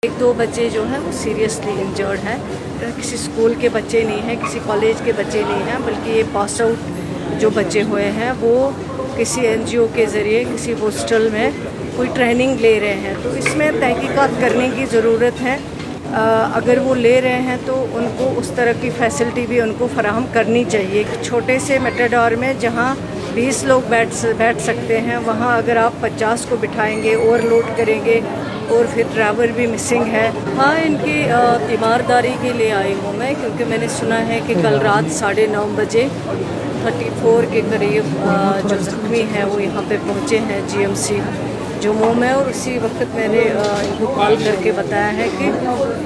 एक दो बच्चे जो हैं वो सीरियसली इंजर्ड हैं। किसी स्कूल के बच्चे नहीं हैं, किसी कॉलेज के बच्चे नहीं हैं, बल्कि ये पास आउट जो बच्चे हुए हैं वो किसी एनजीओ के ज़रिए किसी हॉस्टल में कोई ट्रेनिंग ले रहे हैं। तो इसमें तहकीकात करने की ज़रूरत है। अगर वो ले रहे हैं तो उनको उस तरह की फैसिलिटी भी उनको फराहम करनी चाहिए। एक छोटे से मेटाडोर में जहाँ 20 लोग बैठ सकते हैं, वहाँ अगर आप 50 को बिठाएंगे, ओवरलोड करेंगे और फिर ड्राइवर भी मिसिंग है। हाँ, इनकी ईमानदारी के लिए आई हूँ मैं, क्योंकि मैंने सुना है कि कल रात 9:30 बजे 34 के करीब जो ज़ख्मी हैं वो यहाँ पे पहुँचे हैं जीएमसी जम्मू में। और उसी वक्त मैंने इनको कॉल करके बताया है कि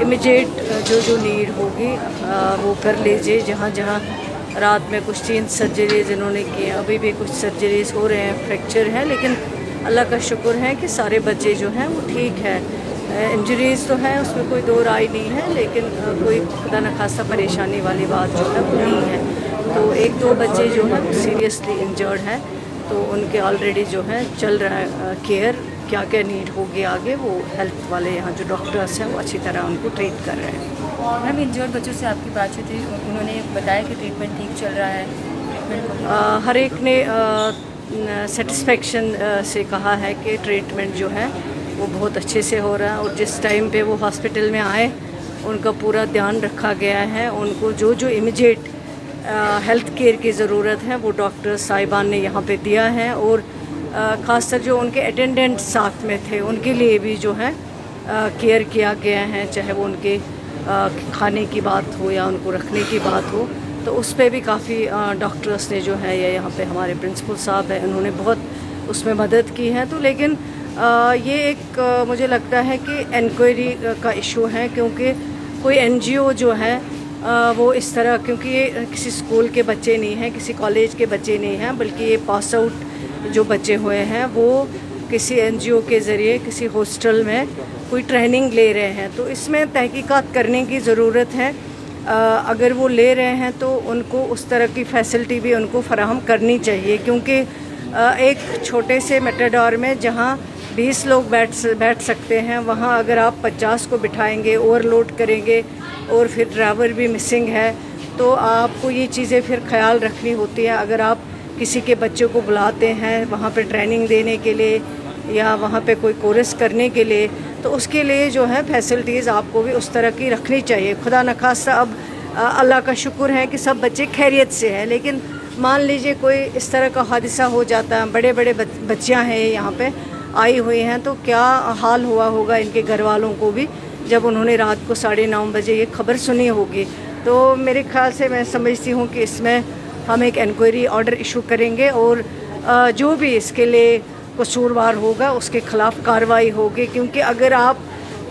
इमीडिएट जो नीड होगी वो कर लीजिए। जहाँ जहाँ रात में कुछ 3 सर्जरीज इन्होंने की हैं, अभी भी कुछ सर्जरीज हो रहे हैं, फ्रैक्चर है, लेकिन अल्लाह का शुक्र है कि सारे बच्चे जो हैं वो ठीक है। इंजरीज़ तो हैं, उसमें कोई दो राय नहीं है, लेकिन कोई खुदा न खासा परेशानी वाली बात जो है वो नहीं है। तो एक दो बच्चे जो हैं वो सीरियसली इंजर्ड हैं, तो उनके ऑलरेडी जो है चल रहा है केयर। क्या क्या नीड होगी आगे, वो हेल्थ वाले यहाँ जो डॉक्टर्स हैं वो अच्छी तरह उनको ट्रीट कर रहे हैं। मैम, इंजर्ड बच्चों से आपकी बात हुई थी, उन्होंने बताया कि ट्रीटमेंट ठीक चल रहा है। हर एक ने सेटिस्फेक्शन से कहा है कि ट्रीटमेंट जो है वो बहुत अच्छे से हो रहा है, और जिस टाइम पे वो हॉस्पिटल में आए उनका पूरा ध्यान रखा गया है। उनको जो जो इमीडिएट हेल्थ केयर की ज़रूरत है वो डॉक्टर साहिबान ने यहाँ पे दिया है। और ख़ासकर जो उनके अटेंडेंट साथ में थे उनके लिए भी जो है केयर किया गया है, चाहे वो उनके खाने की बात हो या उनको रखने की बात हो। तो उस पर भी काफ़ी डॉक्टर्स ने जो है, या यहाँ पे हमारे प्रिंसिपल साहब हैं, उन्होंने बहुत उसमें मदद की है। तो लेकिन ये एक मुझे लगता है कि इंक्वायरी का इशू है, क्योंकि कोई एनजीओ जो है वो इस तरह, क्योंकि ये किसी स्कूल के बच्चे नहीं हैं, किसी कॉलेज के बच्चे नहीं हैं, बल्कि ये पास आउट जो बच्चे हुए हैं वो किसी एनजीओ के ज़रिए किसी हॉस्टल में कोई ट्रेनिंग ले रहे हैं। तो इसमें तहकीकात करने की ज़रूरत है। अगर वो ले रहे हैं तो उनको उस तरह की फैसिलिटी भी उनको फराहम करनी चाहिए, क्योंकि एक छोटे से मेटाडोर में जहाँ 20 लोग बैठ सकते हैं, वहाँ अगर आप 50 को बिठाएंगे, ओवरलोड करेंगे और फिर ड्राइवर भी मिसिंग है, तो आपको ये चीज़ें फिर ख्याल रखनी होती है। अगर आप किसी के बच्चों को बुलाते हैं वहाँ पे ट्रेनिंग देने के लिए या वहाँ पे कोई कोर्स करने के लिए, तो उसके लिए जो है फैसिलिटीज़ आपको भी उस तरह की रखनी चाहिए। खुदा न खास्ता अब अल्लाह का शुक्र है कि सब बच्चे खैरियत से हैं, लेकिन मान लीजिए कोई इस तरह का हादसा हो जाता है, बड़े बड़े बच्चियाँ हैं यहाँ पे आई हुई हैं, तो क्या हाल हुआ होगा इनके घर वालों को भी जब उन्होंने रात को 9:30 बजे ये खबर सुनी होगी। तो मेरे ख्याल से मैं समझती हूँ कि इसमें हम एक इंक्वायरी ऑर्डर इशू करेंगे, और जो भी इसके लिए कसूरवार होगा उसके ख़िलाफ़ कार्रवाई होगी। क्योंकि अगर आप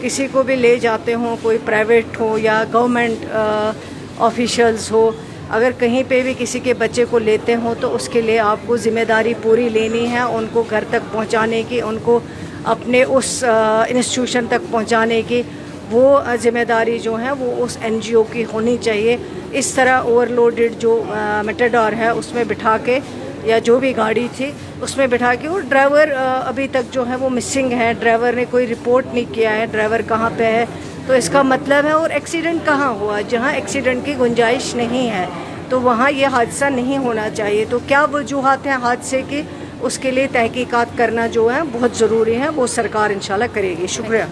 किसी को भी ले जाते हो, कोई प्राइवेट हो या गवर्नमेंट ऑफिशियल्स हो, अगर कहीं पे भी किसी के बच्चे को लेते हो तो उसके लिए आपको ज़िम्मेदारी पूरी लेनी है, उनको घर तक पहुंचाने की, उनको अपने उस इंस्टीट्यूशन तक पहुंचाने की। वो ज़िम्मेदारी जो है वो उस एनजीओ की होनी चाहिए। इस तरह ओवरलोडेड जो मेटाडोर है उसमें बिठा के, या जो भी गाड़ी थी उसमें बिठा के, और ड्राइवर अभी तक जो है वो मिसिंग है। ड्राइवर ने कोई रिपोर्ट नहीं किया है ड्राइवर कहाँ पे है, तो इसका मतलब है। और एक्सीडेंट कहाँ हुआ, जहाँ एक्सीडेंट की गुंजाइश नहीं है तो वहाँ ये हादसा नहीं होना चाहिए। तो क्या वजूहात हैं हादसे की, उसके लिए तहकीकात करना जो है बहुत ज़रूरी है, वो सरकार इंशाल्लाह करेगी। शुक्रिया।